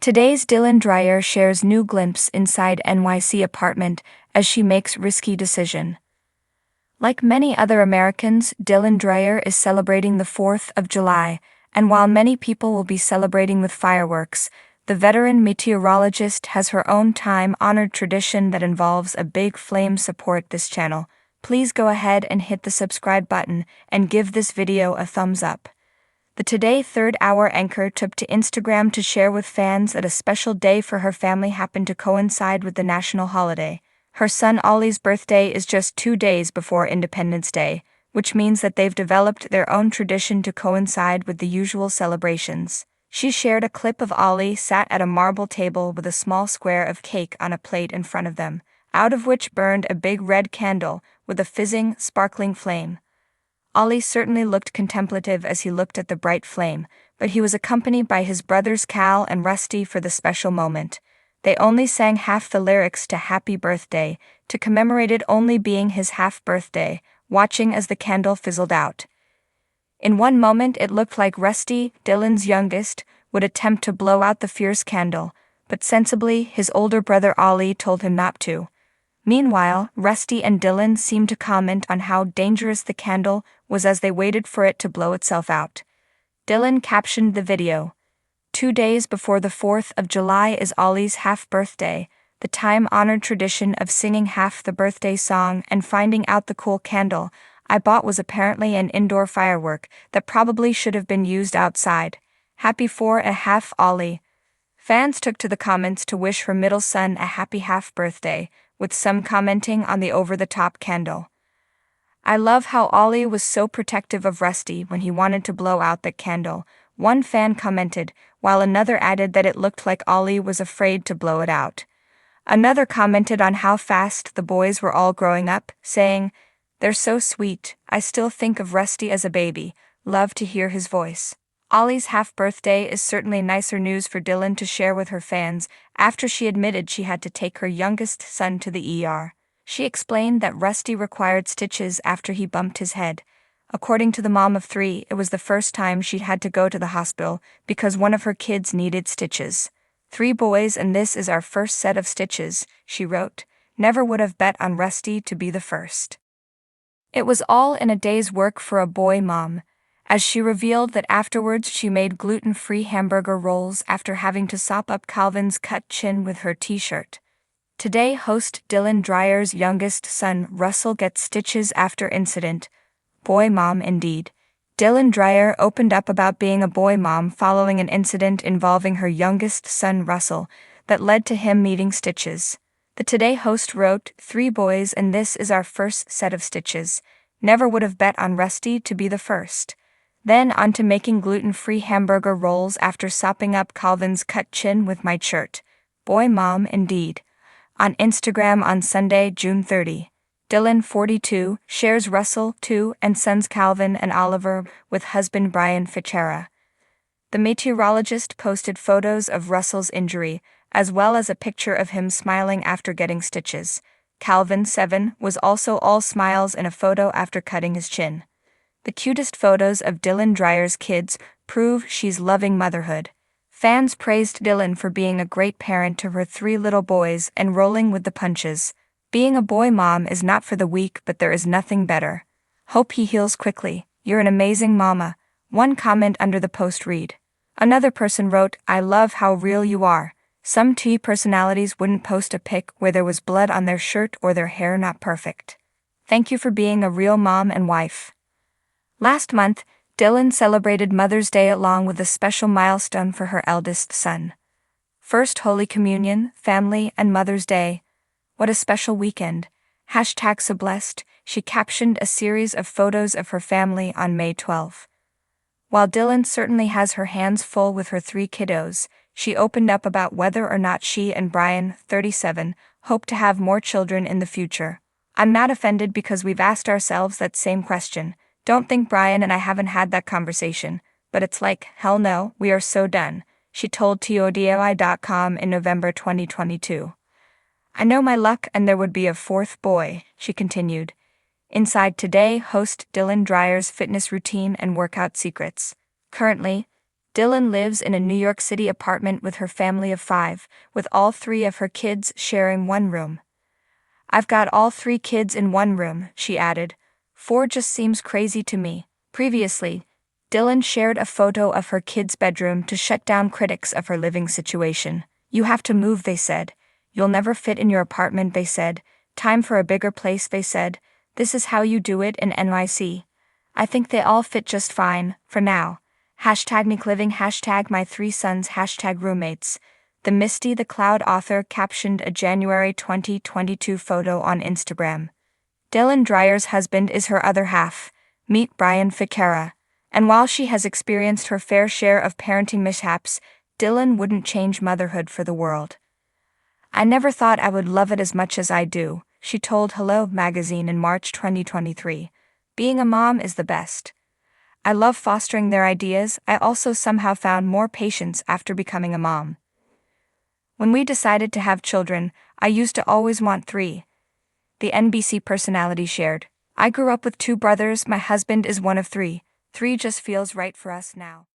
Today's Dylan Dreyer shares new glimpse inside NYC apartment as she makes risky decision. Like many other Americans, Dylan Dreyer is celebrating the 4th of July, and while many people will be celebrating with fireworks, the veteran meteorologist has her own time-honored tradition that involves a big flame. Support this channel. Please go ahead and hit the subscribe button and give this video a thumbs up. The Today Third Hour anchor took to Instagram to share with fans that a special day for her family happened to coincide with the national holiday. Her son Ollie's birthday is just 2 days before Independence Day, which means that they've developed their own tradition to coincide with the usual celebrations. She shared a clip of Ollie sat at a marble table with a small square of cake on a plate in front of them, out of which burned a big red candle with a fizzing, sparkling flame. Ollie certainly looked contemplative as he looked at the bright flame, but he was accompanied by his brothers Cal and Rusty for the special moment. They only sang half the lyrics to Happy Birthday, to commemorate it only being his half-birthday, watching as the candle fizzled out. In one moment it looked like Rusty, Dylan's youngest, would attempt to blow out the fierce candle, but sensibly his older brother Ollie told him not to. Meanwhile, Rusty and Dylan seemed to comment on how dangerous the candle was as they waited for it to blow itself out. Dylan captioned the video. 2 days before the 4th of July is Ollie's half-birthday, the time-honored tradition of singing half the birthday song and finding out the cool candle I bought was apparently an indoor firework that probably should have been used outside. Happy 4.5 Ollie. Fans took to the comments to wish her middle son a happy half-birthday, with some commenting on the over-the-top candle. I love how Ollie was so protective of Rusty when he wanted to blow out that candle, one fan commented, while another added that it looked like Ollie was afraid to blow it out. Another commented on how fast the boys were all growing up, saying, "They're so sweet, I still think of Rusty as a baby, love to hear his voice." Ollie's half-birthday is certainly nicer news for Dylan to share with her fans after she admitted she had to take her youngest son to the ER. She explained that Rusty required stitches after he bumped his head. According to the mom of 3, it was the first time she'd had to go to the hospital because one of her kids needed stitches. 3 boys and this is our first set of stitches, she wrote. Never would have bet on Rusty to be the first. It was all in a day's work for a boy mom, as she revealed that afterwards she made gluten-free hamburger rolls after having to sop up Calvin's cut chin with her t-shirt. Today host Dylan Dreyer's youngest son Russell gets stitches after incident. Boy mom indeed. Dylan Dreyer opened up about being a boy mom following an incident involving her youngest son Russell that led to him needing stitches. The Today host wrote, 3 boys and this is our first set of stitches. Never would have bet on Rusty to be the first. Then on to making gluten-free hamburger rolls after sopping up Calvin's cut chin with my shirt. Boy mom indeed. On Instagram on Sunday, June 30. Dylan, 42, shares Russell, 2, and sons Calvin and Oliver with husband Brian Fichera. The meteorologist posted photos of Russell's injury, as well as a picture of him smiling after getting stitches. Calvin, 7, was also all smiles in a photo after cutting his chin. The cutest photos of Dylan Dreyer's kids prove she's loving motherhood. Fans praised Dylan for being a great parent to her 3 little boys and rolling with the punches. Being a boy mom is not for the weak, but there is nothing better. Hope he heals quickly. You're an amazing mama. One comment under the post read. Another person wrote, I love how real you are. Some T personalities wouldn't post a pic where there was blood on their shirt or their hair not perfect. Thank you for being a real mom and wife. Last month, Dylan celebrated Mother's Day along with a special milestone for her eldest son. First Holy Communion, family, and Mother's Day. What a special weekend. #so blessed, she captioned a series of photos of her family on May 12. While Dylan certainly has her hands full with her 3 kiddos, she opened up about whether or not she and Brian, 37, hope to have more children in the future. I'm not offended because we've asked ourselves that same question. Don't think Brian and I haven't had that conversation, but it's like, hell no, we are so done, she told TODOI.com in November 2022. I know my luck and there would be a 4th boy, she continued. Inside Today host Dylan Dreyer's fitness routine and workout secrets. Currently, Dylan lives in a New York City apartment with her family of 5, with all 3 of her kids sharing one room. "I've got all 3 kids in one room," she added. 4 just seems crazy to me. Previously, Dylan shared a photo of her kids' bedroom to shut down critics of her living situation. "You have to move," they said. "You'll never fit in your apartment," they said. "Time for a bigger place," they said. "This is how you do it in NYC. I think they all fit just fine, for now. #NickLiving, #my 3 sons, #roommates. The Misty the Cloud author captioned a January 2022 photo on Instagram. Dylan Dreyer's husband is her other half. Meet Brian Ficarra. And while she has experienced her fair share of parenting mishaps, Dylan wouldn't change motherhood for the world. "I never thought I would love it as much as I do," she told Hello magazine in March 2023. "Being a mom is the best. I love fostering their ideas. I also somehow found more patience after becoming a mom. When we decided to have children, I used to always want 3. The NBC personality shared. "I grew up with 2 brothers, my husband is one of 3. 3 just feels right for us now."